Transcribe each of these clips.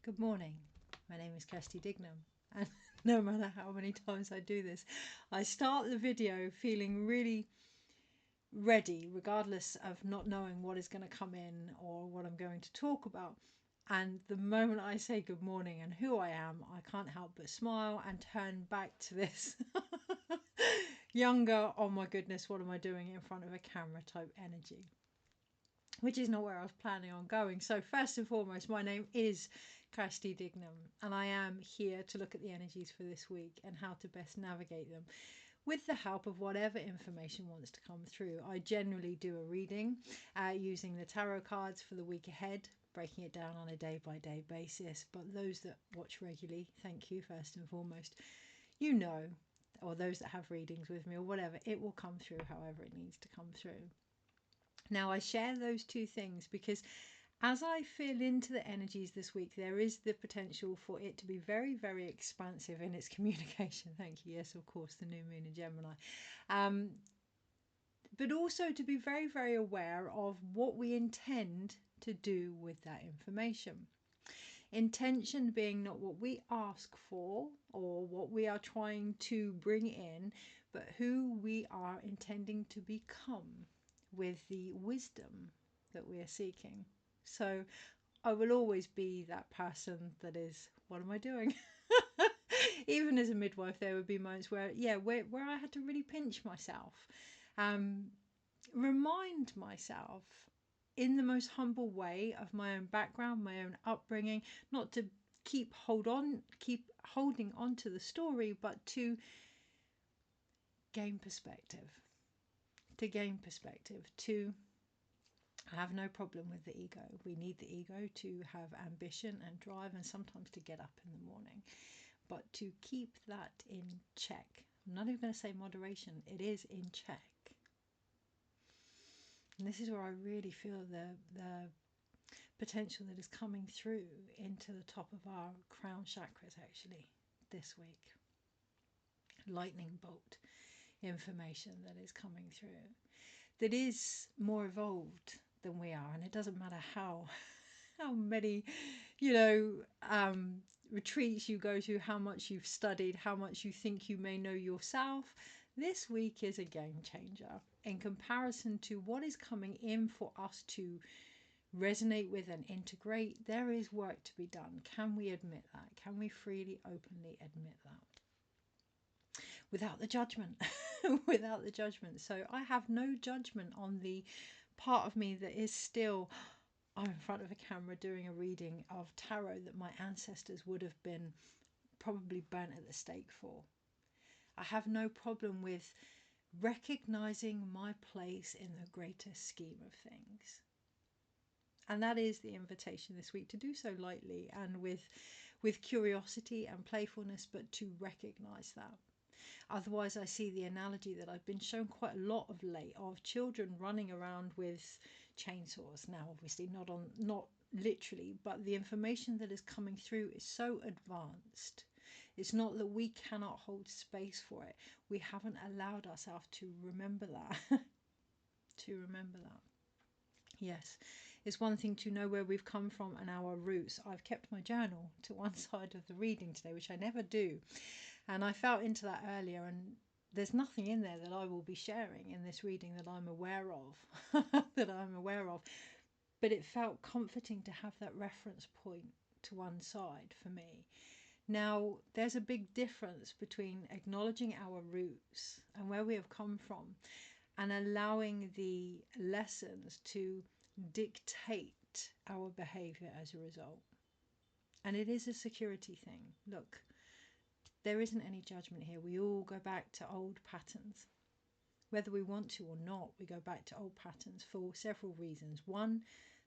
Good morning. My name is Kirsty Dignam, and no matter how many times I do this, I start the video feeling really ready, regardless of not knowing what is going to come in or what I'm going to talk about. And the moment I say good morning and who I am, I can't help but smile and turn back to this younger, oh my goodness, what am I doing in front of a camera type energy, which is not where I was planning on going. So first and foremost, my name is Kirsty Dignam, and I am here to look at the energies for this week and how to best navigate them with the help of whatever information wants to come through. I generally do a reading using the tarot cards for the week ahead, breaking it down on a day-by-day basis. But those that watch regularly, thank you first and foremost. You know, or those that have readings with me or whatever, it will come through however it needs to come through. Now, I share those two things because as I feel into the energies this week, there is the potential for it to be very, very expansive in its communication. Thank you. Yes, of course, the new moon in Gemini. But also to be very, very aware of what we intend to do with that information. Intention being not what we ask for or what we are trying to bring in, but who we are intending to become with the wisdom that we are seeking. So I will always be that person that is, what am I doing? Even as a midwife, there would be moments where I had to really pinch myself, remind myself in the most humble way of my own background, my own upbringing, not to keep holding on to the story, but to gain perspective, to I have no problem with the ego. We need the ego to have ambition and drive and sometimes to get up in the morning. But to keep that in check. I'm not even going to say moderation. It is in check. And this is where I really feel the potential that is coming through into the top of our crown chakras actually this week. Lightning bolt information that is coming through. That is more evolved than we are, and it doesn't matter how many retreats you go to, how much you've studied, how much you think you may know yourself. This week is a game changer in comparison to what is coming in for us to resonate with and integrate. There is work to be done. Can we admit that? Can we freely, openly admit that? Without the judgment. Without the judgment. So I have no judgment on the part of me that is still, I'm in front of a camera doing a reading of tarot that my ancestors would have been probably burnt at the stake for. I have no problem with recognizing my place in the greater scheme of things. And that is the invitation this week, to do so lightly and with curiosity and playfulness, but to recognize that. Otherwise, I see the analogy that I've been shown quite a lot of late of children running around with chainsaws. Now, obviously not literally, but the information that is coming through is so advanced. It's not that we cannot hold space for it. We haven't allowed ourselves to remember that. To remember that. Yes, it's one thing to know where we've come from and our roots. I've kept my journal to one side of the reading today, which I never do. And I felt into that earlier, and there's nothing in there that I will be sharing in this reading that I'm aware of, But it felt comforting to have that reference point to one side for me. Now, there's a big difference between acknowledging our roots and where we have come from and allowing the lessons to dictate our behavior as a result. And it is a security thing. Look, there isn't any judgment here. We all go back to old patterns. Whether we want to or not, we go back to old patterns for several reasons. One,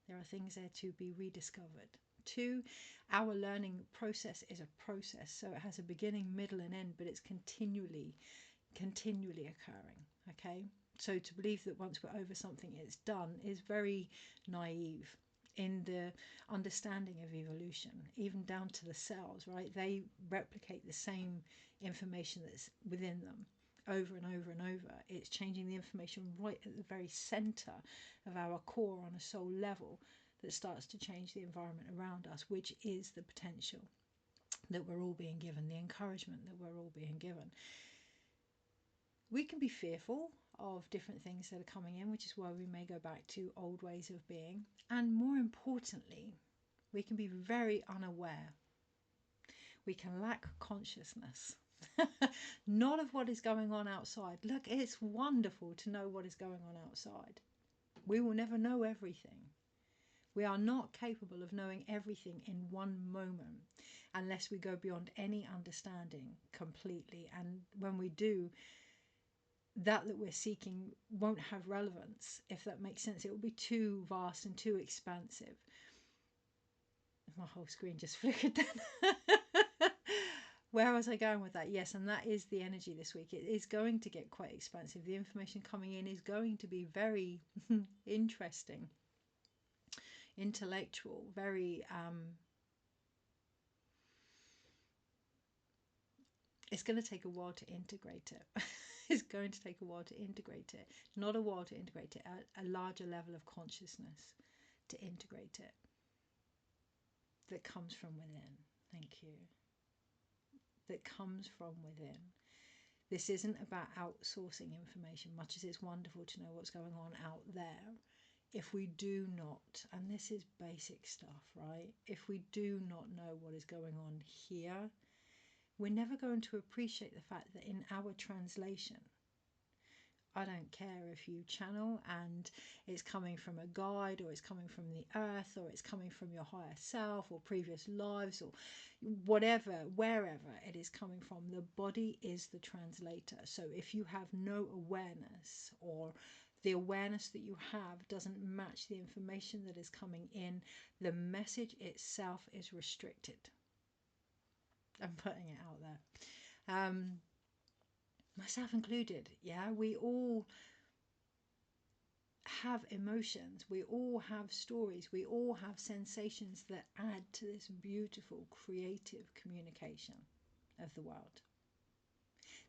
there are things there to be rediscovered. Two, our learning process is a process, so it has a beginning, middle and end, but it's continually occurring. Okay, so to believe that once we're over something it's done is very naive in the understanding of evolution, even down to the cells, right? They replicate the same information that's within them over and over and over. It's changing the information right at the very center of our core on a soul level that starts to change the environment around us, which is the potential that we're all being given, the encouragement that we're all being given. We can be fearful of different things that are coming in, which is why we may go back to old ways of being. And more importantly, we can be very unaware. We can lack consciousness, not of what is going on outside. Look, it's wonderful to know what is going on outside. We will never know everything. We are not capable of knowing everything in one moment unless we go beyond any understanding completely. And when we do, that we're seeking won't have relevance, if that makes sense. It will be too vast and too expansive. My whole screen just flickered then. Where was I going with that? Yes, and that is the energy this week. It is going to get quite expansive. The information coming in is going to be very interesting, intellectual, very it's going to take a while to integrate it. It's going to take a while to integrate it. Not a while to integrate it, a larger level of consciousness to integrate it that comes from within. Thank you. That comes from within. This isn't about outsourcing information, much as it's wonderful to know what's going on out there. If we do not, and this is basic stuff, right? If we do not know what is going on here, we're never going to appreciate the fact that in our translation, I don't care if you channel and it's coming from a guide, or it's coming from the earth, or it's coming from your higher self or previous lives, or whatever, wherever it is coming from, the body is the translator. So if you have no awareness, or the awareness that you have doesn't match the information that is coming in, the message itself is restricted. I'm putting it out there. Myself included. Yeah, we all have emotions, we all have stories, we all have sensations that add to this beautiful creative communication of the world.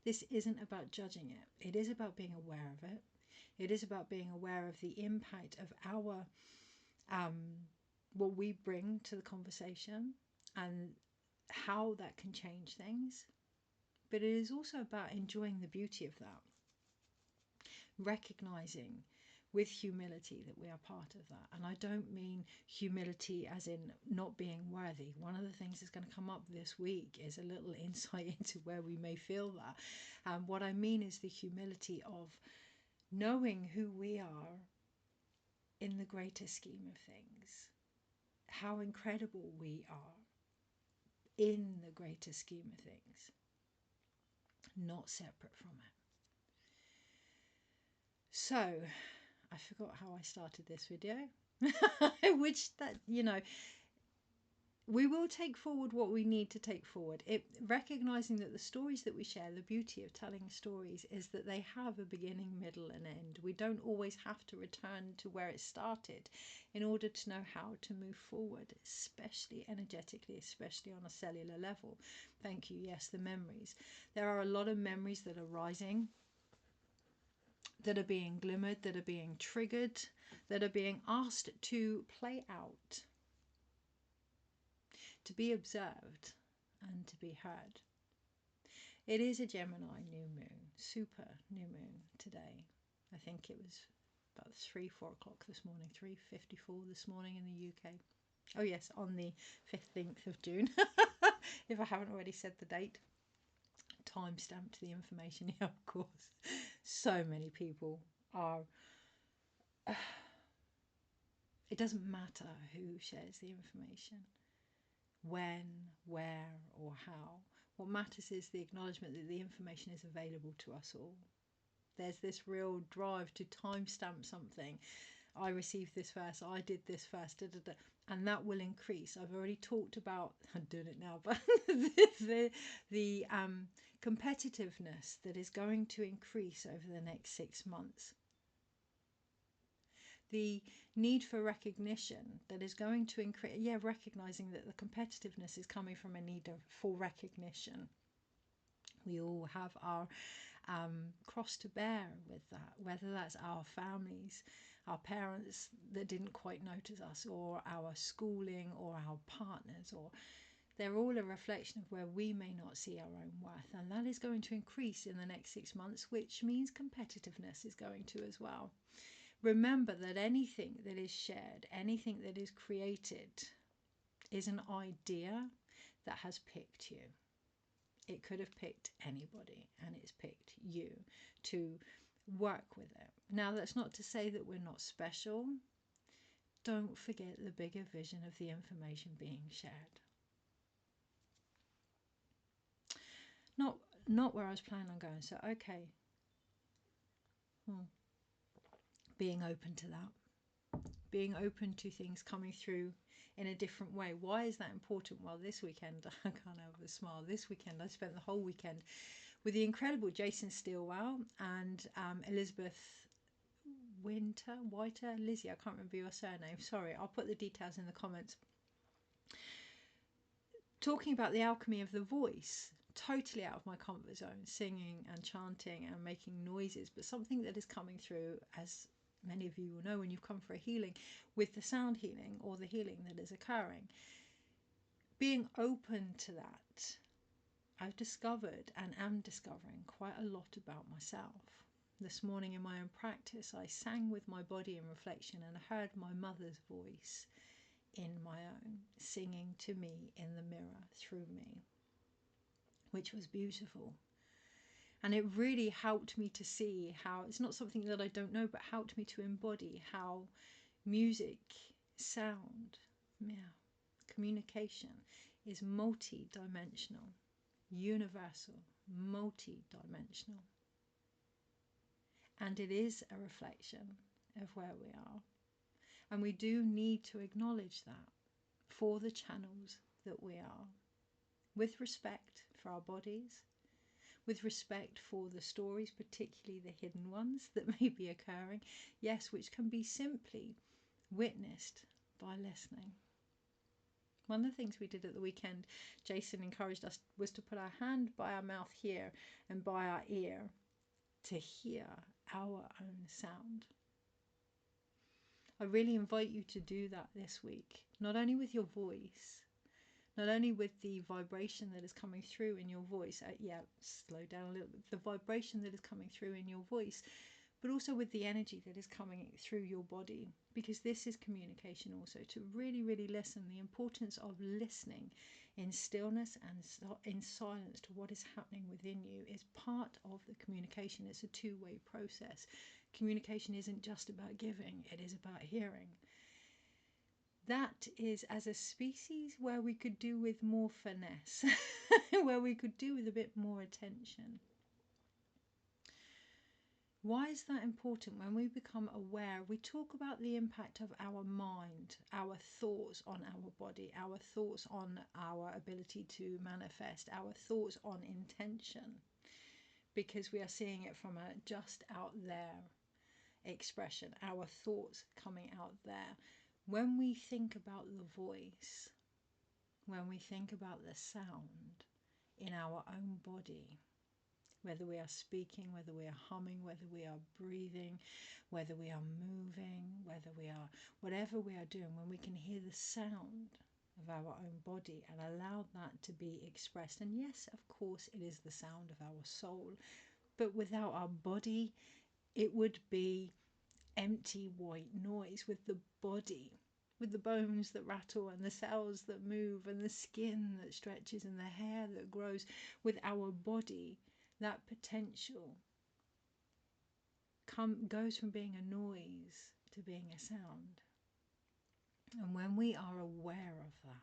This isn't about judging it. It is about being aware of it. It is about being aware of the impact of our what we bring to the conversation and how that can change things. But it is also about enjoying the beauty of that, recognizing with humility that we are part of that. And I don't mean humility as in not being worthy. One of the things that's going to come up this week is a little insight into where we may feel that. What I mean is the humility of knowing who we are in the greater scheme of things, how incredible we are in the greater scheme of things, not separate from it. So I forgot how I started this video. Which, that, you know, we will take forward what we need to take forward. Recognizing that the stories that we share, the beauty of telling stories is that they have a beginning, middle and end. We don't always have to return to where it started in order to know how to move forward, especially energetically, especially on a cellular level. Thank you. Yes, the memories. There are a lot of memories that are rising, that are being glimmered, that are being triggered, that are being asked to play out, to be observed and to be heard. It is a Gemini new moon, super new moon today. I think it was about 4 o'clock this morning, 3:54 this morning in the UK. Oh yes, on the 15th of June, if I haven't already said the date. Timestamped the information, yeah, of course. So many people are... it doesn't matter who shares the information, when, where or how. What matters is the acknowledgement that the information is available to us all. There's this real drive to timestamp something. I received this first, I did this first, and that will increase. I've already talked about, I'm doing it now, but the competitiveness that is going to increase over the next 6 months. The need for recognition that is going to increase, recognizing that the competitiveness is coming from a need for recognition. We all have our cross to bear with that, whether that's our families, our parents that didn't quite notice us, or our schooling, or our partners, or they're all a reflection of where we may not see our own worth. And that is going to increase in the next 6 months, which means competitiveness is going to as well. Remember that anything that is shared, anything that is created, is an idea that has picked you. It could have picked anybody, and it's picked you to work with it. Now, that's not to say that we're not special. Don't forget the bigger vision of the information being shared. Not where I was planning on going. So, okay. Being open to that. Being open to things coming through in a different way. Why is that important? Well, this weekend, I can't help but smile. This weekend, I spent the whole weekend with the incredible Jason Stilwell and Elizabeth Whiter, Lizzie, I can't remember your surname. Sorry, I'll put the details in the comments. Talking about the alchemy of the voice, totally out of my comfort zone, singing and chanting and making noises, but something that is coming through, as many of you will know when you've come for a healing, with the sound healing or the healing that is occurring. Being open to that, I've discovered and am discovering quite a lot about myself. This morning in my own practice, I sang with my body in reflection and heard my mother's voice in my own, singing to me in the mirror through me, which was beautiful. And it really helped me to see how it's not something that I don't know, but helped me to embody how music, sound, communication is multi-dimensional, universal, multi-dimensional. And it is a reflection of where we are. And we do need to acknowledge that for the channels that we are, with respect for our bodies, with respect for the stories, particularly the hidden ones that may be occurring, yes, which can be simply witnessed by listening. One of the things we did at the weekend, Jason encouraged us, was to put our hand by our mouth here and by our ear to hear our own sound. I really invite you to do that this week, not only with your voice, not only with the vibration that is coming through in your voice, slow down a little bit, the vibration that is coming through in your voice, but also with the energy that is coming through your body, because this is communication also, to really, really listen. The importance of listening in stillness and in silence to what is happening within you is part of the communication. It's a two-way process. Communication isn't just about giving, it is about hearing. That is, as a species, where we could do with more finesse, where we could do with a bit more attention. Why is that important? When we become aware, we talk about the impact of our mind, our thoughts on our body, our thoughts on our ability to manifest, our thoughts on intention, because we are seeing it from a just out there expression, our thoughts coming out there. When we think about the voice, when we think about the sound in our own body, whether we are speaking, whether we are humming, whether we are breathing, whether we are moving, whether we are, whatever we are doing, when we can hear the sound of our own body and allow that to be expressed. And yes, of course, it is the sound of our soul, but without our body, it would be empty white noise. With the body, with the bones that rattle and the cells that move and the skin that stretches and the hair that grows, with our body, that potential goes from being a noise to being a sound. And when we are aware of that,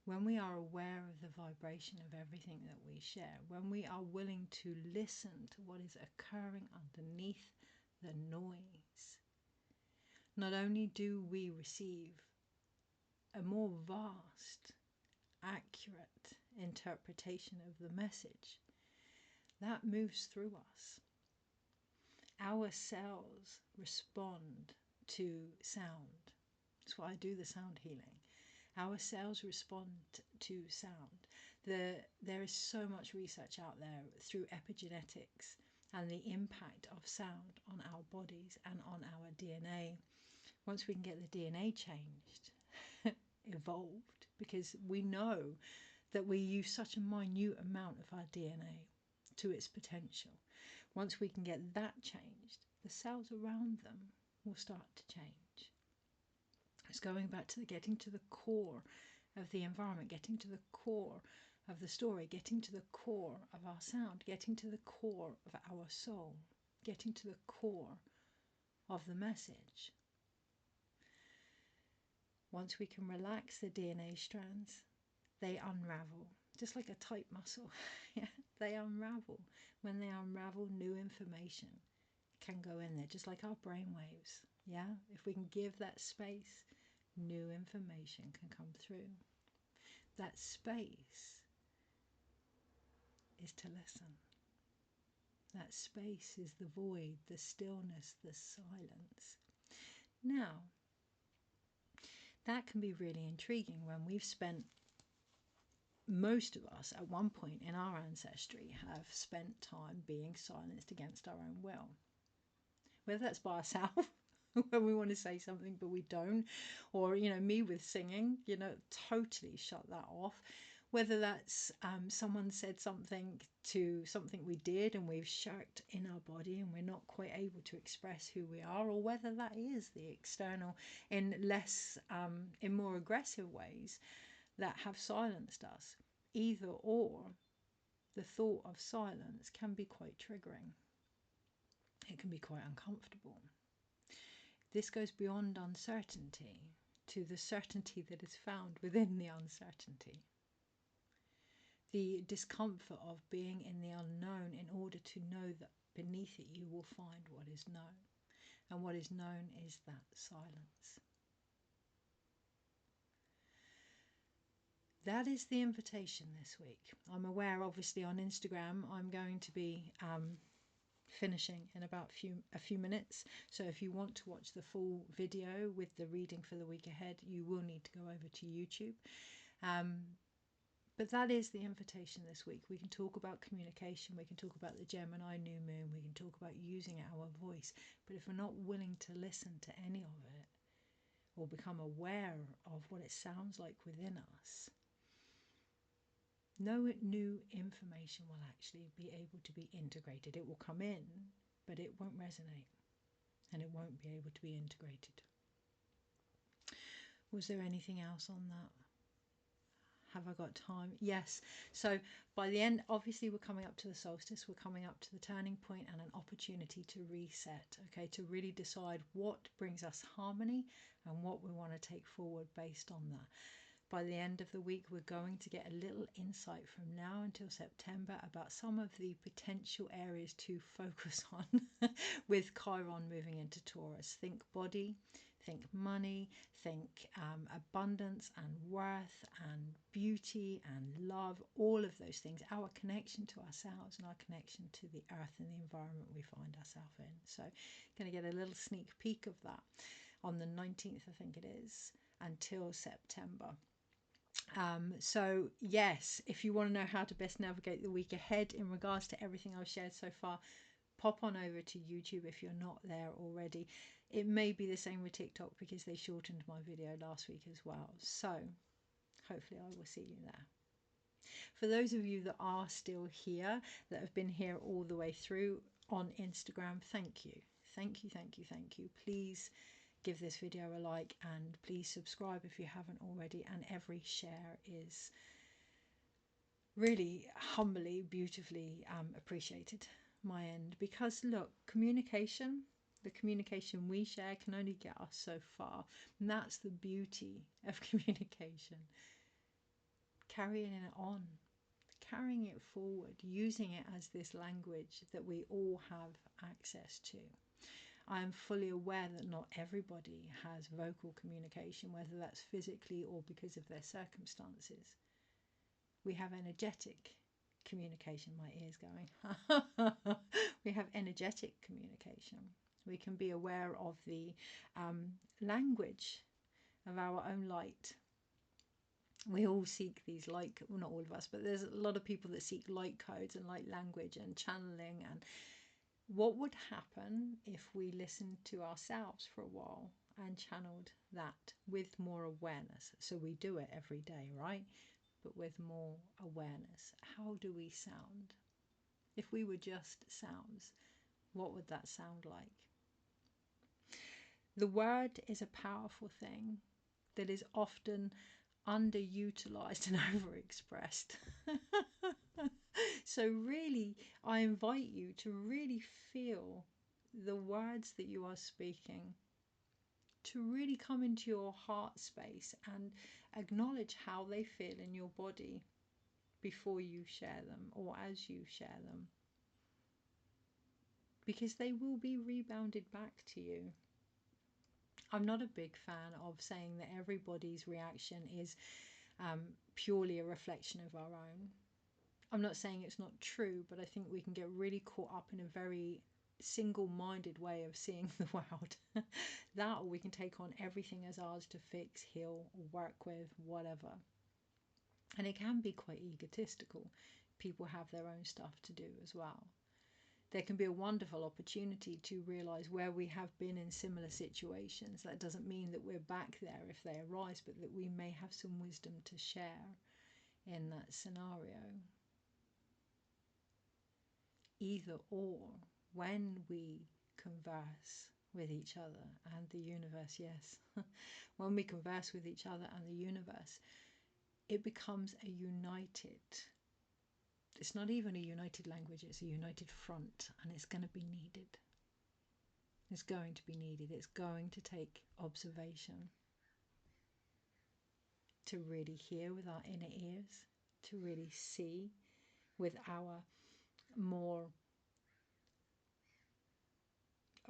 when we are aware of the vibration of everything that we share, when we are willing to listen to what is occurring underneath the noise, not only do we receive a more vast, accurate interpretation of the message that moves through us. Our cells respond to sound. That's why I do the sound healing. Our cells respond to sound. There is so much research out there through epigenetics and the impact of sound on our bodies and on our DNA. Once we can get the DNA changed, evolved, because we know that we use such a minute amount of our DNA to its potential. Once we can get that changed, the cells around them will start to change. It's going back to getting to the core of the environment, getting to the core of the story, getting to the core of our sound, getting to the core of our soul, getting to the core of the message. Once we can relax the DNA strands, they unravel, just like a tight muscle. Yeah, they unravel. When they unravel, new information can go in there, just like our brain waves. Yeah, if we can give that space, new information can come through. That space is to listen. That space is the void, the stillness, the silence. Now, that can be really intriguing when we've spent, most of us at one point in our ancestry have spent time being silenced against our own will. Whether that's by ourselves, when we want to say something but we don't, or me with singing, totally shut that off. Whether that's someone said something to something we did and we've shirked in our body and we're not quite able to express who we are, or whether that is the external in more aggressive ways that have silenced us. Either or, the thought of silence can be quite triggering. It can be quite uncomfortable. This goes beyond uncertainty to the certainty that is found within the uncertainty. The discomfort of being in the unknown in order to know that beneath it you will find what is known. And what is known is that silence. That is the invitation this week. I'm aware, obviously, on Instagram, I'm going to be finishing in about a few minutes. So if you want to watch the full video with the reading for the week ahead, you will need to go over to YouTube. But that is the invitation this week. We can talk about communication, we can talk about the Gemini new moon, we can talk about using our voice. But if we're not willing to listen to any of it or become aware of what it sounds like within us, no new information will actually be able to be integrated. It will come in, but it won't resonate and it won't be able to be integrated. Was there anything else on that? Have I got time? Yes. So by the end, obviously we're coming up to the solstice, we're coming up to the turning point and an opportunity to reset, okay, to really decide what brings us harmony and what we want to take forward based on that. By the end of the week, we're going to get a little insight from now until September about some of the potential areas to focus on with Chiron moving into Taurus. Think body, think money, think abundance and worth and beauty and love, all of those things, our connection to ourselves and our connection to the earth and the environment we find ourselves in. So going to get a little sneak peek of that on the 19th, I think it is, until September. So yes, if you want to know how to best navigate the week ahead in regards to everything I've shared so far, pop on over to YouTube if you're not there already. It may be the same with TikTok because they shortened my video last week as well. So hopefully I will see you there. For those of you that are still here, that have been here all the way through on Instagram, thank you. Thank you, thank you, thank you. Please give this video a like and please subscribe if you haven't already, and every share is really humbly, beautifully appreciated my end, because look, communication, the communication we share can only get us so far, and that's the beauty of communication. Carrying it on, carrying it forward, using it as this language that we all have access to. I am fully aware that not everybody has vocal communication, whether that's physically or because of their circumstances. We have energetic communication. My ear's going. We have energetic communication. We can be aware of the language of our own light. We all seek these light, well, not all of us, but there's a lot of people that seek light codes and light language and channeling and What would happen if we listened to ourselves for a while and channeled that with more awareness? So we do it every day, right? But with more awareness. How do we sound? If we were just sounds, what would that sound like? The word is a powerful thing that is often underutilized and overexpressed. So really, I invite you to really feel the words that you are speaking, to really come into your heart space and acknowledge how they feel in your body before you share them or as you share them, because they will be rebounded back to you. I'm not a big fan of saying that everybody's reaction is purely a reflection of our own. I'm not saying it's not true, but I think we can get really caught up in a very single-minded way of seeing the world. That, or we can take on everything as ours to fix, heal, or work with, whatever. And it can be quite egotistical. People have their own stuff to do as well. There can be a wonderful opportunity to realize where we have been in similar situations. That doesn't mean that we're back there if they arise, but that we may have some wisdom to share in that scenario. Either or, when we converse with each other and the universe, yes, when we converse with each other and the universe, it becomes a united, it's not even a united language, it's a united front, and it's going to be needed. It's going to be needed. It's going to take observation to really hear with our inner ears, to really see with our more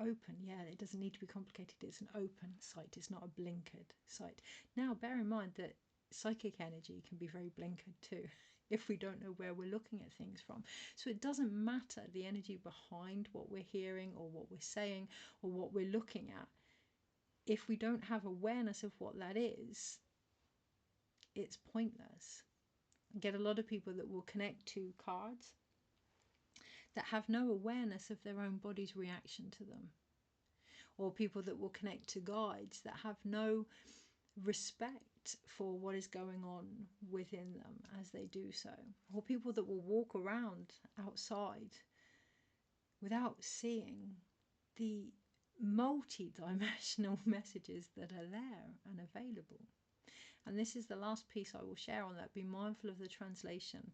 open, yeah, it doesn't need to be complicated, it's an open sight, it's not a blinkered sight. Now bear in mind that psychic energy can be very blinkered too if we don't know where we're looking at things from. So it doesn't matter the energy behind what we're hearing or what we're saying or what we're looking at. If we don't have awareness of what that is, it's pointless. I get a lot of people that will connect to cards that have no awareness of their own body's reaction to them, or people that will connect to guides that have no respect for what is going on within them as they do so, or people that will walk around outside without seeing the multi-dimensional messages that are there and available. And this is the last piece I will share on that. Be mindful of the translation.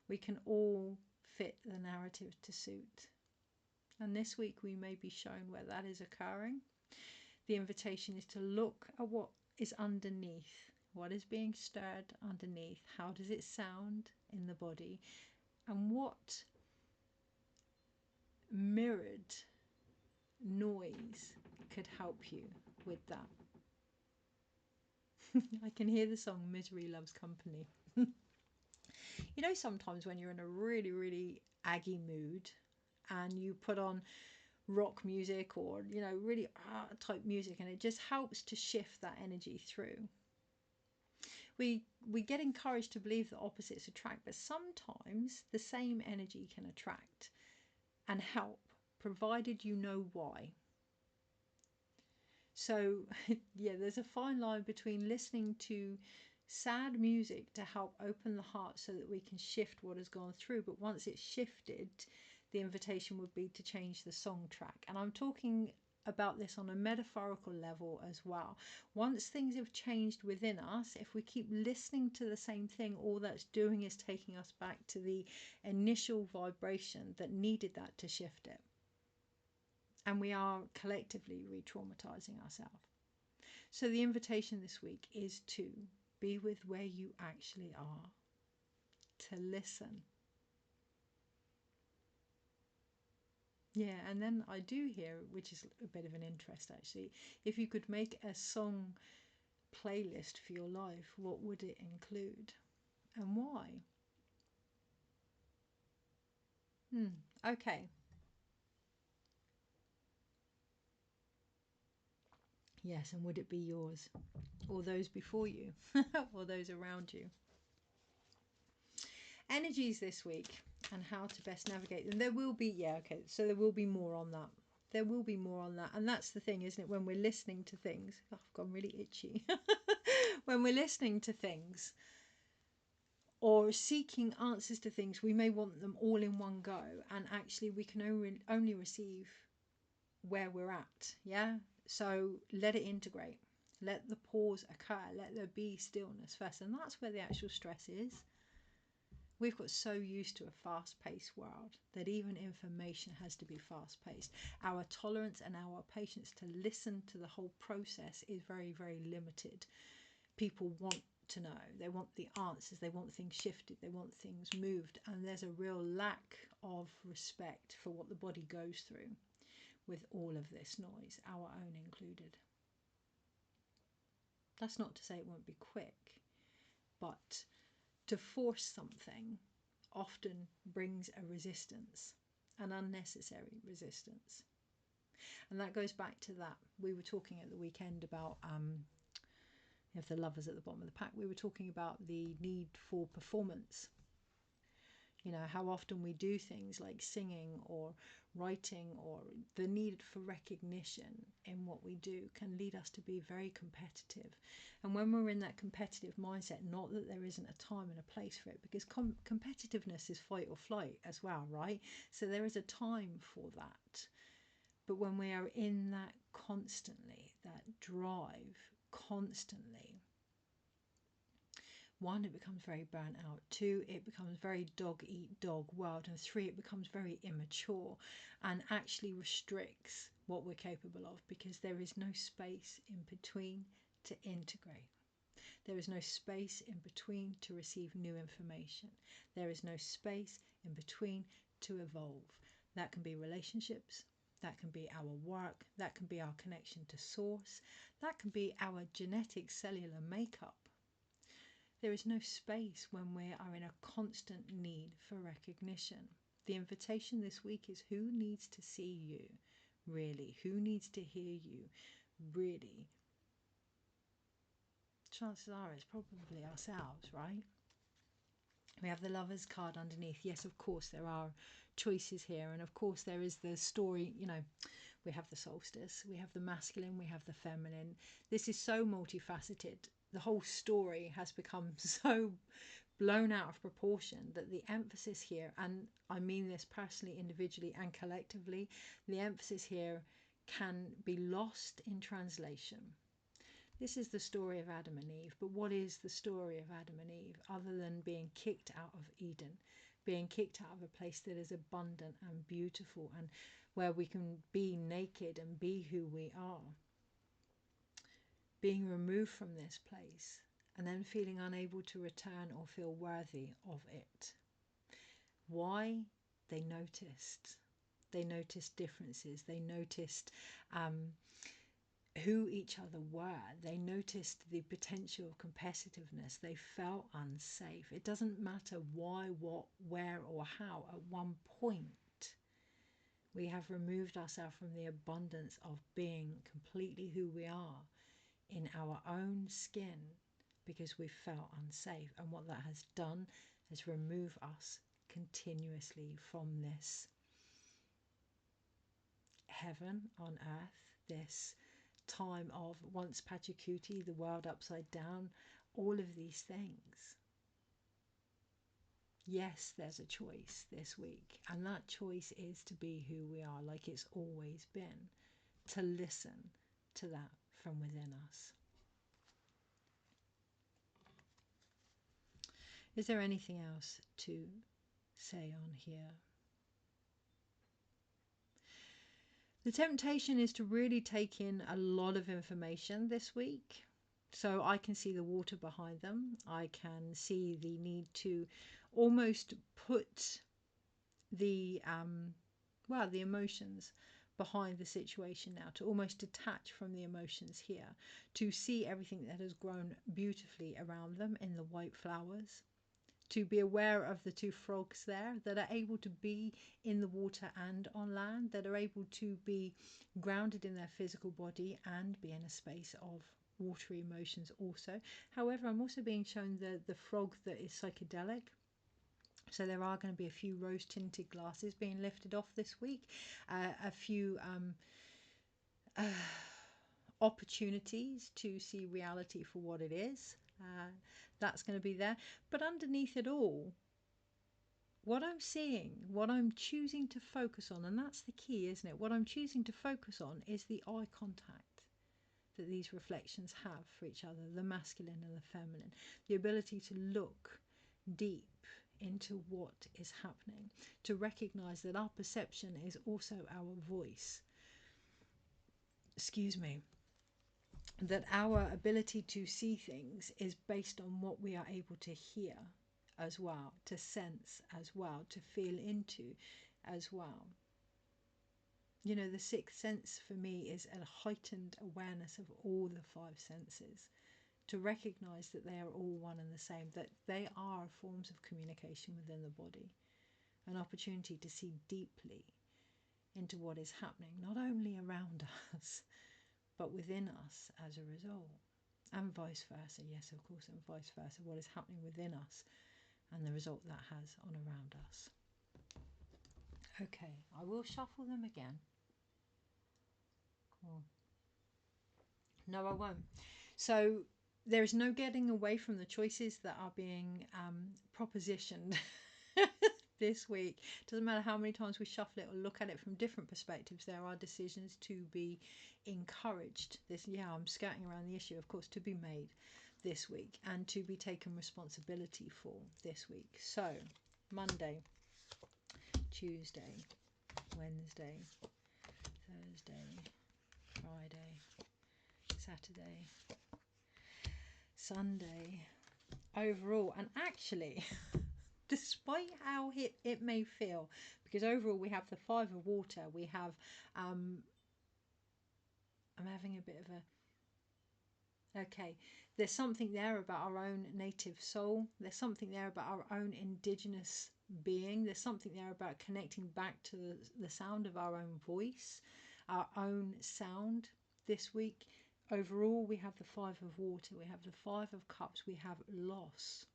We can all fit the narrative to suit. And this week we may be shown where that is occurring. The invitation is to look at what is underneath, what is being stirred underneath, how does it sound in the body, and what mirrored noise could help you with that. I can hear the song Misery Loves Company. You know, sometimes when you're in a really, really aggy mood and you put on rock music or, you know, really type music, and it just helps to shift that energy through. We get encouraged to believe that opposites attract, but sometimes the same energy can attract and help, provided you know why. So yeah, there's a fine line between listening to sad music to help open the heart so that we can shift what has gone through, but once it's shifted, the invitation would be to change the song track. And I'm talking about this on a metaphorical level as well. Once things have changed within us, if we keep listening to the same thing, all that's doing is taking us back to the initial vibration that needed that to shift it. And we are collectively re-traumatizing ourselves. So the invitation this week is to be with where you actually are, to listen. Yeah, and then I do hear, which is a bit of an interest actually, if you could make a song playlist for your life, what would it include and why? Okay. Yes, and would it be yours or those before you or those around you? Energies this week. and how to best navigate them. There will be, yeah, okay, so there will be more on that. There will be more on that. And that's the thing, isn't it? When we're listening to things, oh, I've gone really itchy. When we're listening to things or seeking answers to things, we may want them all in one go. And actually, we can only receive where we're at. Yeah. So let it integrate. Let the pause occur. Let there be stillness first. And that's where the actual stress is. We've got so used to a fast-paced world that even information has to be fast-paced. Our tolerance and our patience to listen to the whole process is very, very limited. People want to know. They want the answers. They want things shifted. They want things moved. And there's a real lack of respect for what the body goes through with all of this noise, our own included. That's not to say it won't be quick, but to force something often brings a resistance, an unnecessary resistance. And that goes back to that. We were talking at the weekend about, if the lovers at the bottom of the pack, we were talking about the need for performance. You know, how often we do things like singing or writing, or the need for recognition in what we do can lead us to be very competitive. And when we're in that competitive mindset, not that there isn't a time and a place for it, because competitiveness is fight or flight as well, right? So there is a time for that. But when we are in that constantly, that drive constantly, one, it becomes very burnt out. Two, it becomes very dog eat dog world. And three, it becomes very immature and actually restricts what we're capable of, because there is no space in between to integrate. There is no space in between to receive new information. There is no space in between to evolve. That can be relationships. That can be our work. That can be our connection to source. That can be our genetic cellular makeup. There is no space when we are in a constant need for recognition. The invitation this week is, who needs to see you, really? Who needs to hear you, really? Chances are it's probably ourselves, right? We have the Lovers card underneath. Yes, of course, there are choices here. And of course, there is the story, you know, we have the solstice, we have the masculine, we have the feminine. This is so multifaceted. The whole story has become so blown out of proportion that the emphasis here, and I mean this personally, individually and collectively, the emphasis here can be lost in translation. This is the story of Adam and Eve, but what is the story of Adam and Eve other than being kicked out of Eden, being kicked out of a place that is abundant and beautiful and where we can be naked and be who we are? Being removed from this place and then feeling unable to return or feel worthy of it. Why? They noticed. They noticed differences. They noticed who each other were. They noticed the potential of competitiveness. They felt unsafe. It doesn't matter why, what, where, or how. At one point, we have removed ourselves from the abundance of being completely who we are in our own skin because we felt unsafe. And what that has done is remove us continuously from this heaven on earth, this time of once Pachacuti, the world upside down, all of these things. Yes, there's a choice this week, and that choice is to be who we are, like it's always been, to listen to that from within us. Is there anything else to say on here? The temptation is to really take in a lot of information this week. So I can see the water behind them. I can see the need to almost put the the emotions behind the situation now, to almost detach from the emotions here, to see everything that has grown beautifully around them in the white flowers, to be aware of the two frogs there that are able to be in the water and on land, that are able to be grounded in their physical body and be in a space of watery emotions also. However, I'm also being shown the frog that is psychedelic. So there are going to be a few rose tinted glasses being lifted off this week, a few opportunities to see reality for what it is. That's going to be there. But underneath it all, what I'm seeing, what I'm choosing to focus on, and that's the key, isn't it? What I'm choosing to focus on is the eye contact that these reflections have for each other, the masculine and the feminine, the ability to look deep into what is happening, to recognize that our perception is also our voice. Excuse me. That our ability to see things is based on what we are able to hear as well, to sense as well, to feel into as well. You know, the sixth sense for me is a heightened awareness of all the five senses, to recognize that they are all one and the same, that they are forms of communication within the body, an opportunity to see deeply into what is happening, not only around us, but within us as a result, and vice versa. Yes, of course, and vice versa, what is happening within us and the result that has on around us. Okay, I will shuffle them again. Cool. No, I won't. So there is no getting away from the choices that are being propositioned this week. Doesn't matter how many times we shuffle it or look at it from different perspectives, there are decisions to be encouraged. I'm skirting around the issue, of course, to be made this week and to be taken responsibility for this week. So Monday, Tuesday, Wednesday, Thursday, Friday, Saturday, Sunday, overall. And actually, despite how it may feel, because overall we have the Five of Water, we have I'm having a bit of a there's something there about our own native soul, there's something there about our own indigenous being, there's something there about connecting back to the sound of our own voice, our own sound this week. Overall, we have the Five of Water, we have the Five of Cups, we have loss.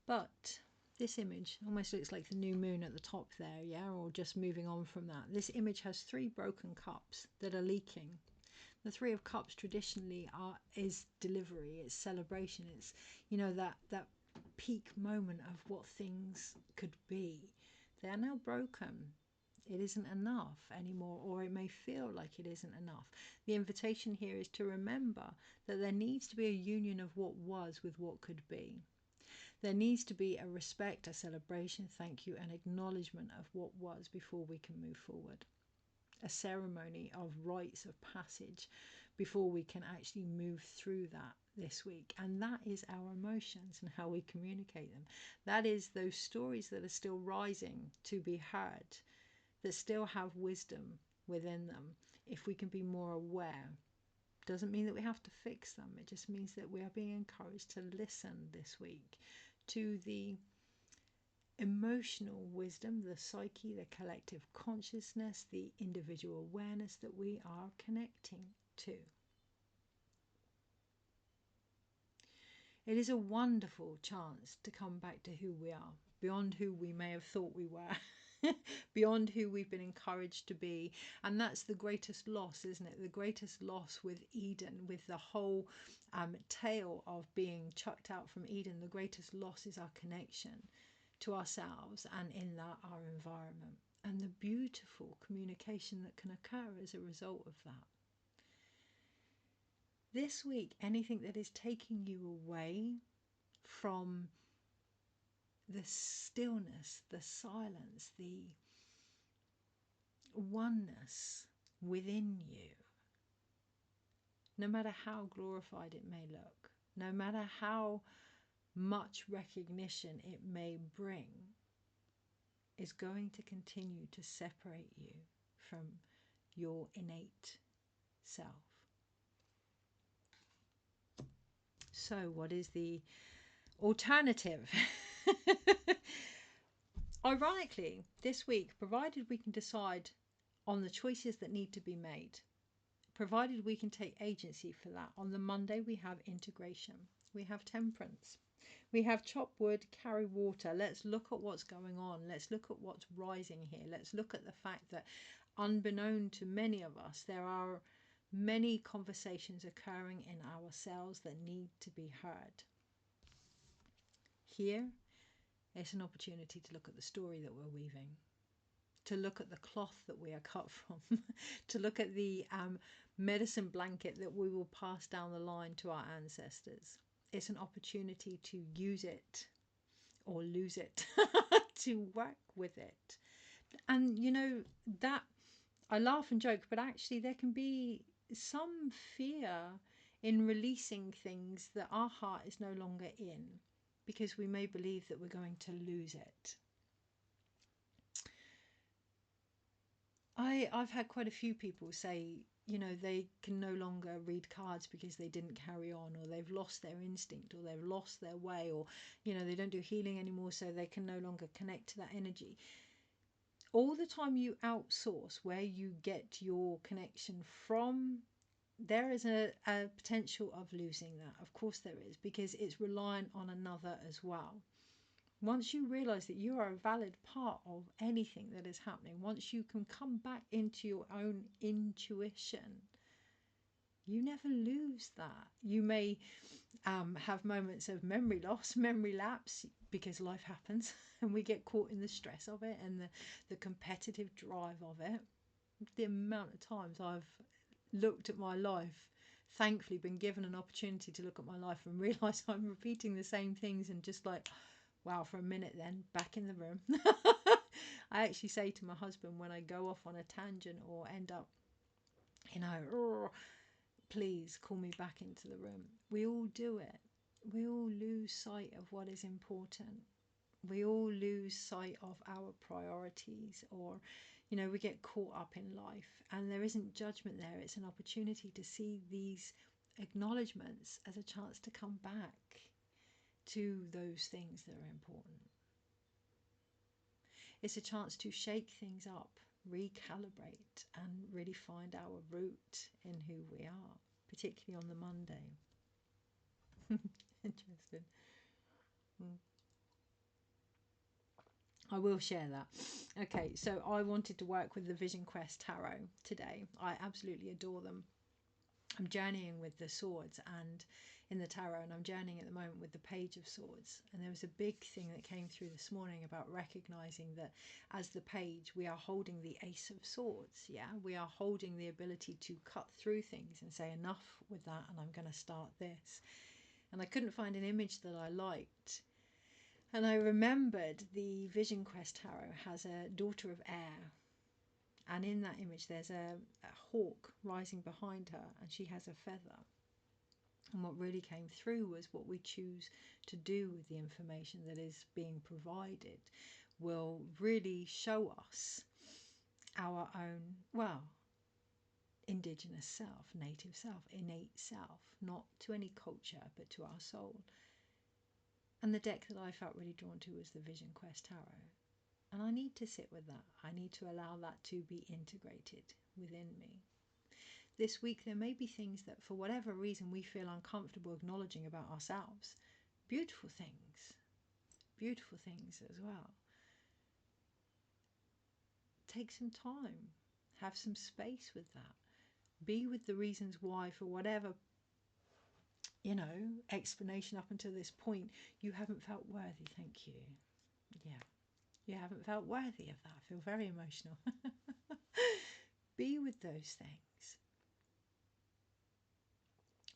But this image almost looks like the new moon at the top there, yeah, or just moving on from that. This image has three broken cups that are leaking. The Three of Cups traditionally is delivery, it's celebration, it's, you know, that peak moment of what things could be. They are now broken. It isn't enough anymore, or it may feel like it isn't enough. The invitation here is to remember that there needs to be a union of what was with what could be. There needs to be a respect, a celebration, thank you, an acknowledgement of what was before we can move forward. A ceremony of rites of passage before we can actually move through that this week. And that is our emotions and how we communicate them. That is those stories that are still rising to be heard, that still have wisdom within them. If we can be more aware, doesn't mean that we have to fix them. It just means that we are being encouraged to listen this week to the emotional wisdom, the psyche, the collective consciousness, the individual awareness that we are connecting to. It is a wonderful chance to come back to who we are, beyond who we may have thought we were, beyond who we've been encouraged to be. And that's the greatest loss, isn't it? The greatest loss with Eden, with the whole tale of being chucked out from Eden. The greatest loss is our connection to ourselves and in that our environment, and the beautiful communication that can occur as a result of that. This week, anything that is taking you away from the stillness, the silence, the oneness within you, no matter how glorified it may look, no matter how much recognition it may bring, is going to continue to separate you from your innate self. So what is the alternative? Ironically, this week, provided we can decide on the choices that need to be made, provided we can take agency for that, on the Monday we have integration, we have temperance, We have chop wood, carry water. Let's look at what's going on. Let's look at what's rising here. Let's look at the fact that unbeknown to many of us, there are many conversations occurring in ourselves that need to be heard. Here, it's an opportunity to look at the story that we're weaving, to look at the cloth that we are cut from, to look at the medicine blanket that we will pass down the line to our ancestors. It's an opportunity to use it or lose it, to work with it. And you know, that I laugh and joke, but actually there can be some fear in releasing things that our heart is no longer in, because we may believe that we're going to lose it. I've had quite a few people say, you know, they can no longer read cards because they didn't carry on, or they've lost their instinct, or they've lost their way, or, you know, they don't do healing anymore, so they can no longer connect to that energy. All the time you outsource where you get your connection from, there is a potential of losing that. Of course there is, because it's reliant on another as well. Once you realize that you are a valid part of anything that is happening, once you can come back into your own intuition, you never lose that. You may have moments of memory loss, memory lapse, because life happens and we get caught in the stress of it and the competitive drive of it. The amount of times I've looked at my life, thankfully been given an opportunity to look at my life and realize I'm repeating the same things, and just like, wow, for a minute then, back in the room. I actually say to my husband when I go off on a tangent or end up, you know, please call me back into the room. We all do it. We all lose sight of what is important. We all lose sight of our priorities, or, you know, we get caught up in life, and there isn't judgment there. It's an opportunity to see these acknowledgements as a chance to come back to those things that are important. It's a chance to shake things up, recalibrate, and really find our root in who we are, particularly on the Monday. Interesting. I will share that. Okay, so I wanted to work with the Vision Quest Tarot today. I absolutely adore them. I'm journeying with the swords and in the tarot, and I'm journeying at the moment with the Page of Swords. And there was a big thing that came through this morning about recognizing that as the page, we are holding the Ace of Swords. Yeah, we are holding the ability to cut through things and say enough with that, and I'm going to start this. And I couldn't find an image that I liked. And I remembered the Vision Quest Tarot has a daughter of air. And in that image, there's a hawk rising behind her, and she has a feather. And what really came through was what we choose to do with the information that is being provided will really show us our own, well, indigenous self, native self, innate self, not to any culture, but to our soul. And the deck that I felt really drawn to was the Vision Quest Tarot. And I need to sit with that. I need to allow that to be integrated within me. This week there may be things that for whatever reason we feel uncomfortable acknowledging about ourselves. Beautiful things as well. Take some time, have some space with that. Be with the reasons why, for whatever, you know, explanation up until this point, you haven't felt worthy. Thank you. Yeah, you haven't felt worthy of that. I feel very emotional. Be with those things.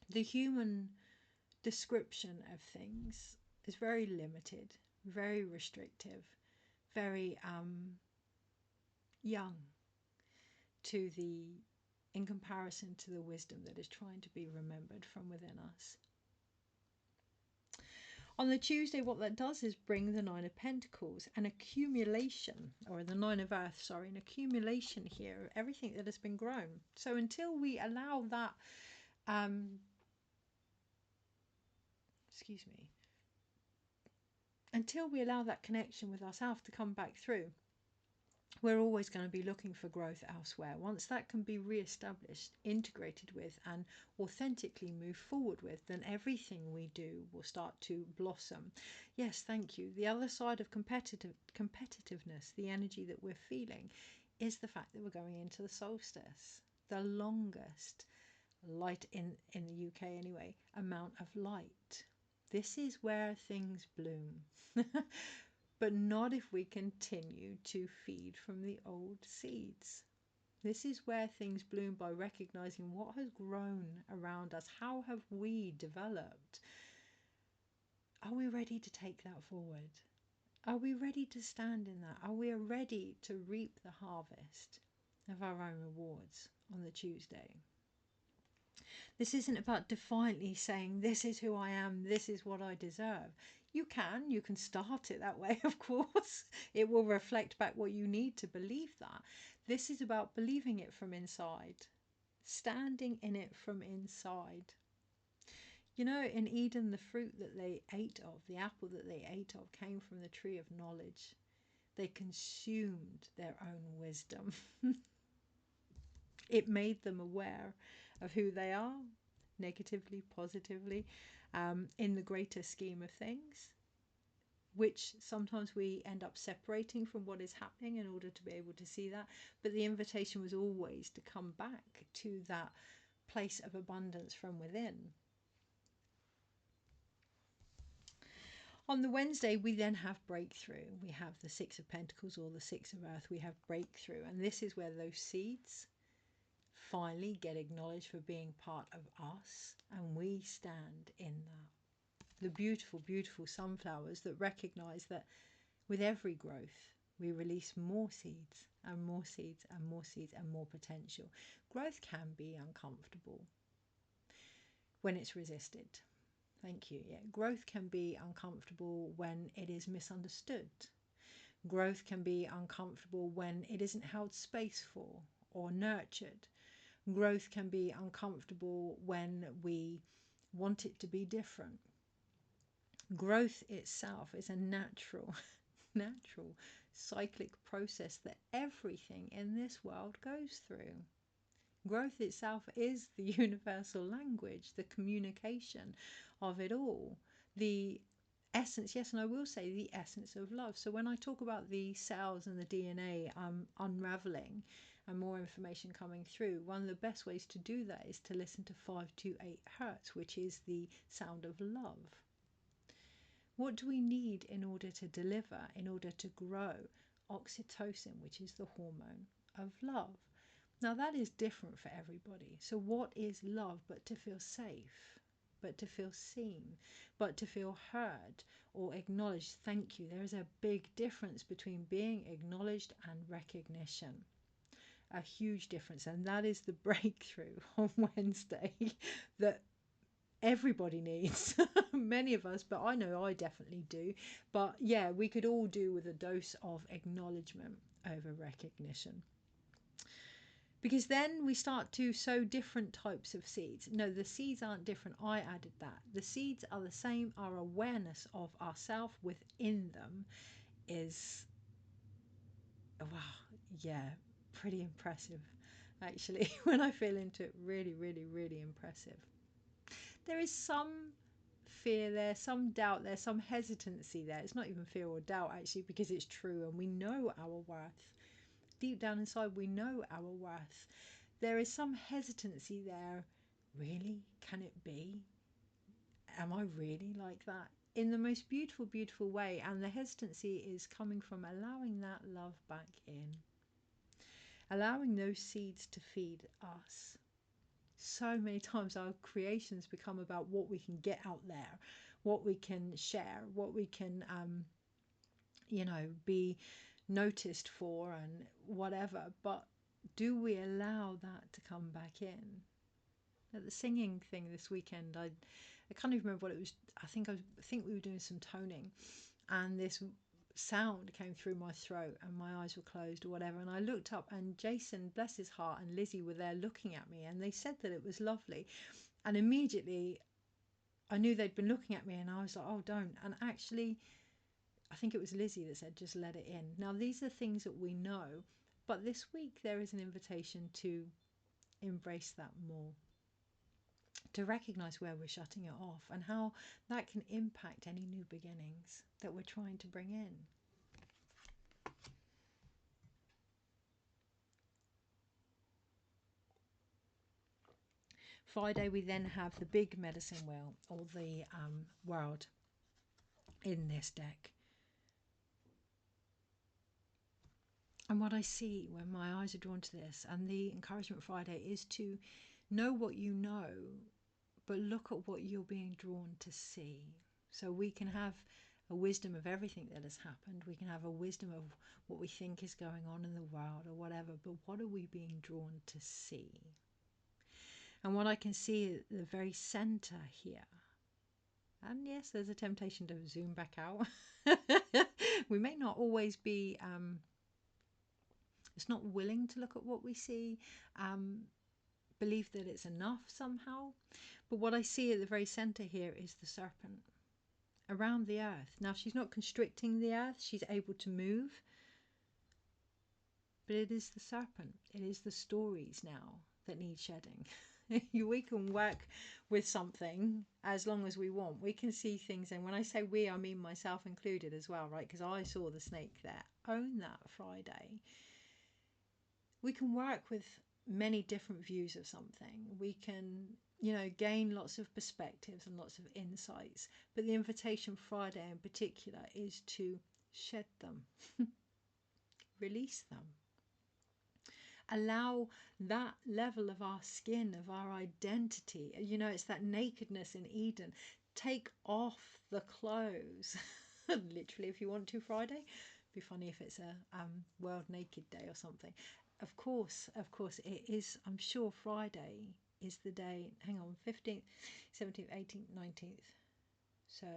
The human description of things is very limited, very restrictive, very young in comparison to the wisdom that is trying to be remembered from within us. On the Tuesday, what that does is bring the Nine of Pentacles, an accumulation, or the Nine of Earth, sorry, an accumulation here of everything that has been grown. So until we allow that, until we allow that connection with ourselves to come back through, we're always going to be looking for growth elsewhere. Once that can be re-established, integrated with, and authentically moved forward with, then everything we do will start to blossom. Yes, thank you. The other side of competitiveness, the energy that we're feeling, is the fact that we're going into the solstice, the longest light in the UK anyway, amount of light. This is where things bloom. But not if we continue to feed from the old seeds. This is where things bloom, by recognizing what has grown around us. How have we developed? Are we ready to take that forward? Are we ready to stand in that? Are we ready to reap the harvest of our own rewards on the Tuesday? This isn't about defiantly saying, this is who I am, this is what I deserve. You can start it that way, of course. It will reflect back what you need to believe that. This is about believing it from inside, standing in it from inside. You know, in Eden, the fruit that they ate of, the apple that they ate of, came from the tree of knowledge. They consumed their own wisdom. It made them aware of who they are, negatively, positively, in the greater scheme of things, which sometimes we end up separating from what is happening in order to be able to see that. But the invitation was always to come back to that place of abundance from within. On the Wednesday, we then have breakthrough. We have the Six of Pentacles, or the Six of Earth. We have breakthrough, and this is where those seeds finally get acknowledged for being part of us, and we stand in that. The beautiful, beautiful sunflowers that recognize that with every growth we release more seeds and more seeds and more seeds and more potential. Growth can be uncomfortable when it's resisted. Thank you. Yeah, growth can be uncomfortable when it is misunderstood. Growth can be uncomfortable when it isn't held space for or nurtured. Growth can be uncomfortable when we want it to be different. Growth itself is a natural cyclic process that everything in this world goes through. Growth itself is the universal language, the communication of it all, the essence, yes, and I will say the essence of love. So when I talk about the cells and the DNA unraveling and more information coming through, one of the best ways to do that is to listen to 528 Hertz, which is the sound of love. What do we need in order to deliver, in order to grow? Oxytocin, which is the hormone of love. Now that is different for everybody. So what is love but to feel safe, but to feel seen, but to feel heard or acknowledged? Thank you. There is a big difference between being acknowledged and recognition. A huge difference. And that is the breakthrough on Wednesday that everybody needs. Many of us, but I know I definitely do. But yeah, we could all do with a dose of acknowledgement over recognition. Because then we start to sow different types of seeds. No, the seeds aren't different. I added that. The seeds are the same. Our awareness of ourselves within them is, wow, yeah, pretty impressive, actually. When I feel into it, really, really, really impressive. There is some fear there, some doubt there, some hesitancy there. It's not even fear or doubt, actually, because it's true and we know our worth. Deep down inside, we know our worth. There is some hesitancy there. Really? Can it be? Am I really like that? In the most beautiful, beautiful way. And the hesitancy is coming from allowing that love back in. Allowing those seeds to feed us. So many times our creations become about what we can get out there, what we can share, what we can, be noticed for and whatever. But do we allow that to come back in? At the singing thing this weekend, I can't even remember what it was. I think we were doing some toning, and this sound came through my throat and my eyes were closed or whatever, and I looked up and Jason, bless his heart, and Lizzie were there looking at me, and they said that it was lovely, and immediately I knew they'd been looking at me, and I was like, oh, don't. And actually I think it was Lizzie that said, just let it in. Now, these are things that we know, but this week there is an invitation to embrace that more, to recognize where we're shutting it off and how that can impact any new beginnings that we're trying to bring in. Friday, we then have the big medicine wheel, or the world, in this deck. And what I see when my eyes are drawn to this, and the encouragement Friday, is to know what you know, but look at what you're being drawn to see. So we can have a wisdom of everything that has happened. We can have a wisdom of what we think is going on in the world or whatever, but what are we being drawn to see? And what I can see at the very center here, and yes, there's a temptation to zoom back out. We may not always be it's not willing to look at what we see, believe that it's enough somehow. But what I see at the very center here is the serpent around the earth. Now, she's not constricting the earth, she's able to move, but it is the serpent. It is the stories now that need shedding. We can work with something as long as we want. We can see things, and when I say we, I mean myself included as well, right? Because I saw the snake there. Own that Friday. We can work with many different views of something. We can, gain lots of perspectives and lots of insights. But the invitation Friday in particular is to shed them, release them. Allow that level of our skin, of our identity. It's that nakedness in Eden. Take off the clothes. Literally, if you want to, Friday. It'd be funny if it's a World Naked Day or something. Of course, it is. I'm sure Friday is the day. Hang on, 15th, 17th, 18th, 19th. So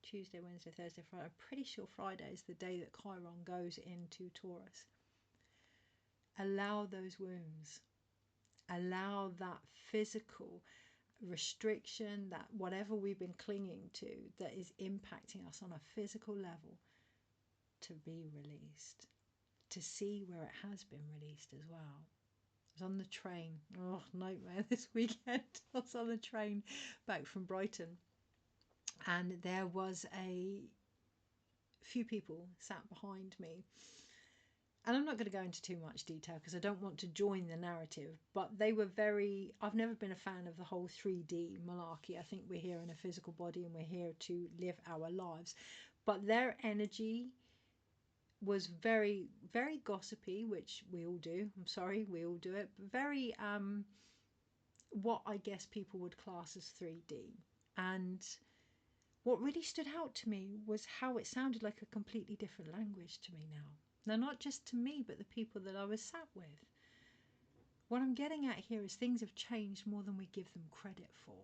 Tuesday, Wednesday, Thursday, Friday. I'm pretty sure Friday is the day that Chiron goes into Taurus. Allow those wounds. Allow that physical restriction, that whatever we've been clinging to that is impacting us on a physical level, to be released. To see where it has been released as well. I was on the train. Oh, nightmare this weekend. I was on the train back from Brighton, and there was a few people sat behind me. And I'm not going to go into too much detail because I don't want to join the narrative, but they were I've never been a fan of the whole 3D malarkey. I think we're here in a physical body and we're here to live our lives. But their energy was very, very gossipy, which we all do. I'm sorry, we all do it. But very, what I guess people would class as 3D. And what really stood out to me was how it sounded like a completely different language to me now. Now, not just to me, but the people that I was sat with. What I'm getting at here is things have changed more than we give them credit for.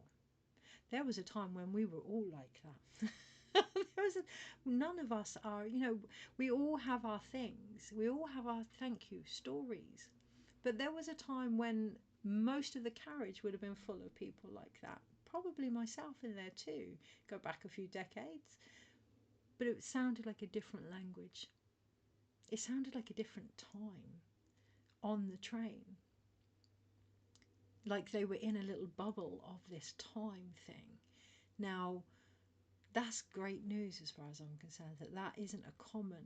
There was a time when we were all like that. None of us are, we all have our things. We all have our thank you stories. But there was a time when most of the carriage would have been full of people like that. Probably myself in there too. Go back a few decades. But it sounded like a different language. It sounded like a different time on the train. Like they were in a little bubble of this time thing. Now, that's great news as far as I'm concerned, that isn't a common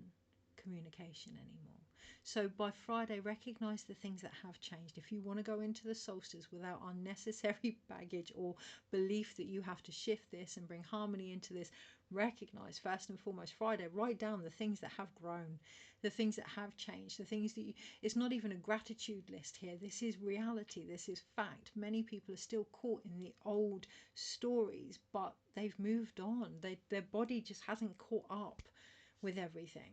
communication anymore. So by Friday, recognize the things that have changed. If you want to go into the solstice without unnecessary baggage or belief that you have to shift this and bring harmony into this, recognize first and foremost Friday, write down the things that have grown, the things that have changed, the things that it's not even a gratitude list here. This is reality. This is fact. Many people are still caught in the old stories, but they've moved on. Their body just hasn't caught up with everything.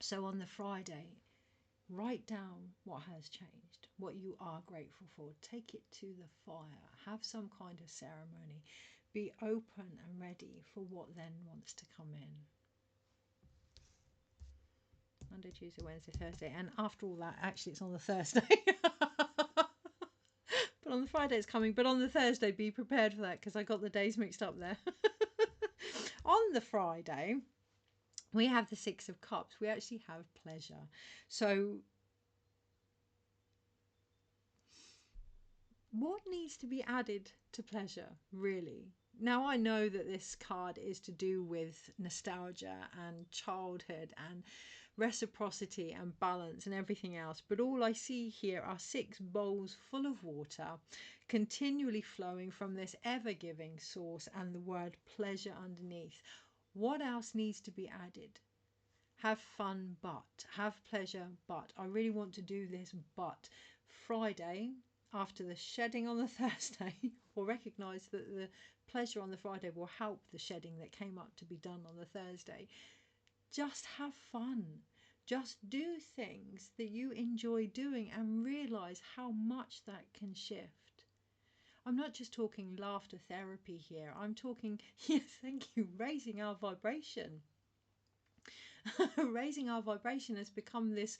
So on the Friday, write down what has changed, what you are grateful for. Take it to the fire. Have some kind of ceremony. Be open and ready for what then wants to come in. Monday, Tuesday, Wednesday, Thursday. And after all that, actually, it's on the Thursday. But on the Friday it's coming. But on the Thursday, be prepared for that because I got the days mixed up there. On the Friday, we have the Six of Cups. We actually have pleasure. So what needs to be added to pleasure, really? Now, I know that this card is to do with nostalgia and childhood and reciprocity and balance and everything else, but all I see here are 6 bowls full of water continually flowing from this ever-giving source and the word pleasure underneath. What else needs to be added? Have fun, but have pleasure, but I really want to do this, but Friday, after the shedding on the Thursday, will recognise that the pleasure on the Friday will help the shedding that came up to be done on the Thursday. Just have fun. Just do things that you enjoy doing and realise how much that can shift. I'm not just talking laughter therapy here. I'm talking, yes, thank you, raising our vibration. Raising our vibration has become this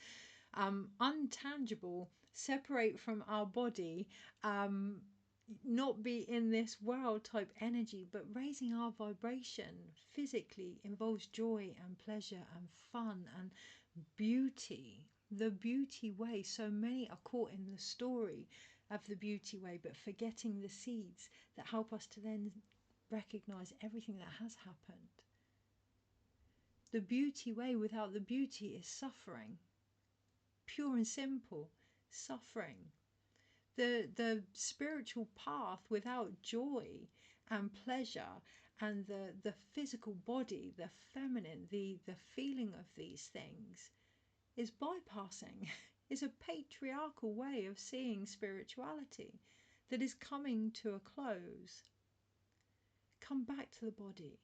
untangible, separate from our body, not be in this world type energy, but raising our vibration physically involves joy and pleasure and fun and beauty. The beauty way. So many are caught in the story of the beauty way, but forgetting the seeds that help us to then recognize everything that has happened. The beauty way without the beauty is suffering. Pure and simple, suffering. The spiritual path without joy and pleasure and the physical body, the feminine, the feeling of these things is bypassing, is a patriarchal way of seeing spirituality that is coming to a close. Come back to the body.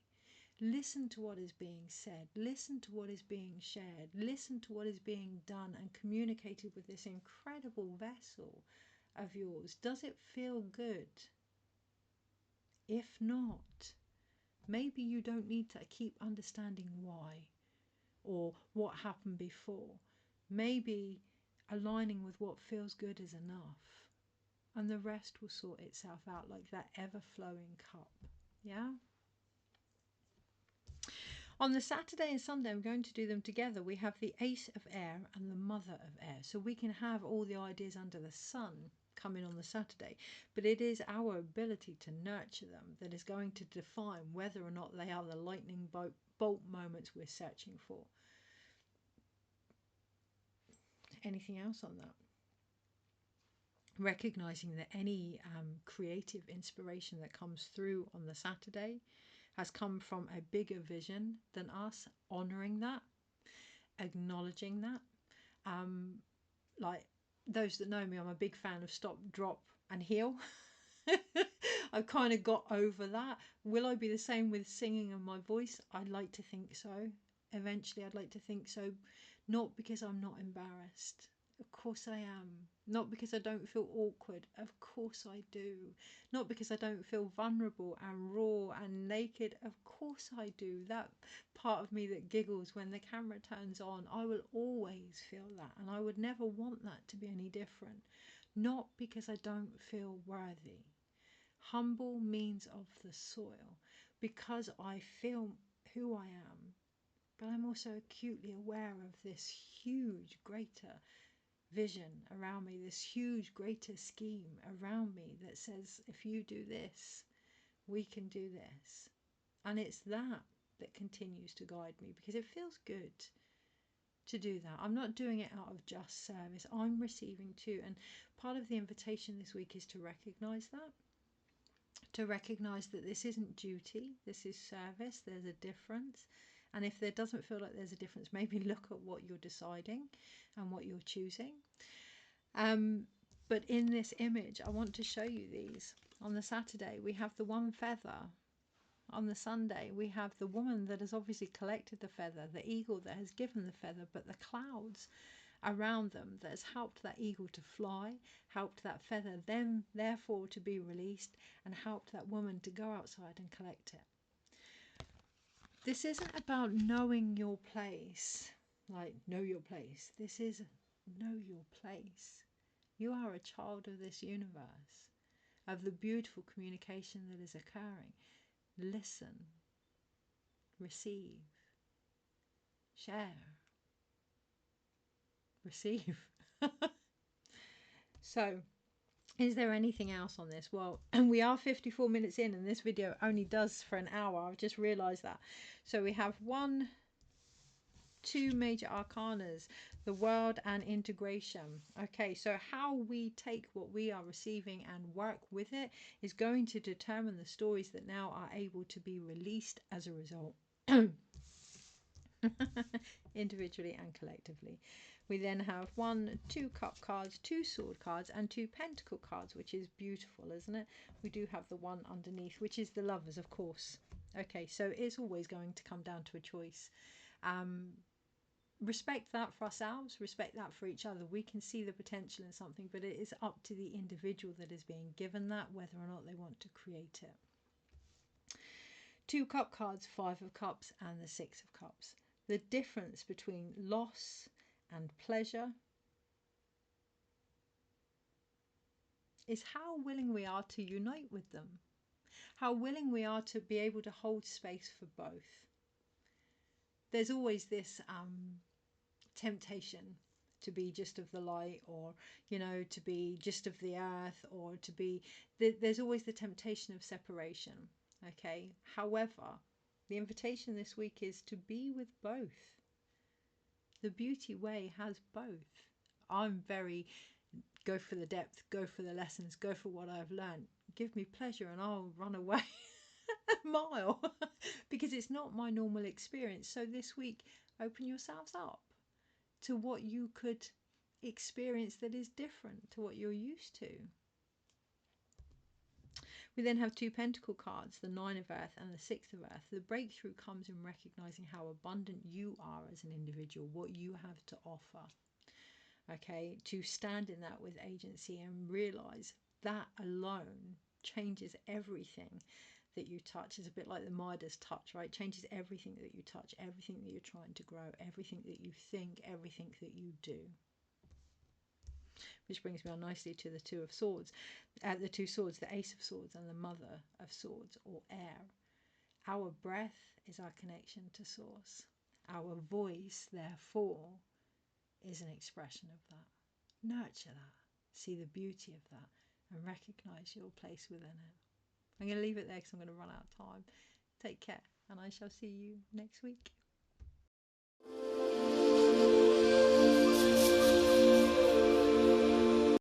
Listen to what is being said, listen to what is being shared, listen to what is being done and communicated with this incredible vessel of yours. Does it feel good? If not, maybe you don't need to keep understanding why or what happened before. Maybe aligning with what feels good is enough, and the rest will sort itself out like that ever-flowing cup. Yeah? On the Saturday and Sunday, I'm going to do them together. We have the Ace of Air and the Mother of Air. So we can have all the ideas under the sun coming on the Saturday. But it is our ability to nurture them that is going to define whether or not they are the lightning bolt moments we're searching for. Anything else on that? Recognizing that any creative inspiration that comes through on the Saturday has come from a bigger vision than us, honouring that, acknowledging that. Like those that know me, I'm a big fan of stop, drop and heal. I've kind of got over that. Will I be the same with singing and my voice? I'd like to think so. Eventually I'd like to think so. Not because I'm not embarrassed. Of course I am. Not because I don't feel awkward. Of course I do. Not because I don't feel vulnerable and raw and naked. Of course I do. That part of me that giggles when the camera turns on, I will always feel that, and I would never want that to be any different. Not because I don't feel worthy. Humble means of the soil, because I feel who I am, but I'm also acutely aware of this huge, greater vision around me, this huge, greater scheme around me that says, if you do this, we can do this. And it's that that continues to guide me, because it feels good to do that. I'm not doing it out of just service. I'm receiving too. And part of the invitation this week is to recognize that. To recognize that this isn't duty, this is service. There's a difference. And if there doesn't feel like there's a difference, maybe look at what you're deciding and what you're choosing. But in this image, I want to show you these. On the Saturday, we have the one feather. On the Sunday, we have the woman that has obviously collected the feather, the eagle that has given the feather, but the clouds around them that has helped that eagle to fly, helped that feather then therefore to be released, and helped that woman to go outside and collect it. This isn't about knowing your place, like know your place. This is know your place. You are a child of this universe, of the beautiful communication that is occurring. Listen, receive, share, receive. So, is there anything else on this? Well, and we are 54 minutes in, and this video only does for an hour. I've just realized that. So we have two major arcanas, the world and integration. Okay, so how we take what we are receiving and work with it is going to determine the stories that now are able to be released as a result. Individually and collectively. We then have 2 cup cards, 2 sword cards, and 2 pentacle cards, which is beautiful, isn't it? We do have the one underneath, which is the lovers, of course. Okay, so it's always going to come down to a choice. Respect that for ourselves, respect that for each other. We can see the potential in something, but it is up to the individual that is being given that, whether or not they want to create it. 2 cup cards, 5 of cups, and the 6 of cups. The difference between loss and pleasure is how willing we are to unite with them, how willing we are to be able to hold space for both. There's always this temptation to be just of the light, or to be just of the earth, or to be there's always the temptation of separation. Okay, however, the invitation this week is to be with both. The beauty way has both. I'm very go for the depth, go for the lessons, go for what I've learned. Give me pleasure and I'll run away a mile because it's not my normal experience. So this week, open yourselves up to what you could experience that is different to what you're used to. We then have 2 pentacle cards, the 9 of earth and the 6 of earth. The breakthrough comes in recognizing how abundant you are as an individual, what you have to offer. Okay, to stand in that with agency and realize that alone changes everything that you touch. It's a bit like the Midas touch, right? Changes everything that you touch, everything that you're trying to grow, everything that you think, everything that you do. Which brings me on nicely to the 2 of swords, the 2 swords, the ace of swords and the mother of swords, or air. Our breath is our connection to source. Our voice, therefore, is an expression of that. Nurture that, see the beauty of that, and recognize your place within it. I'm going to leave it there because I'm going to run out of time. Take care, and I shall see you next week.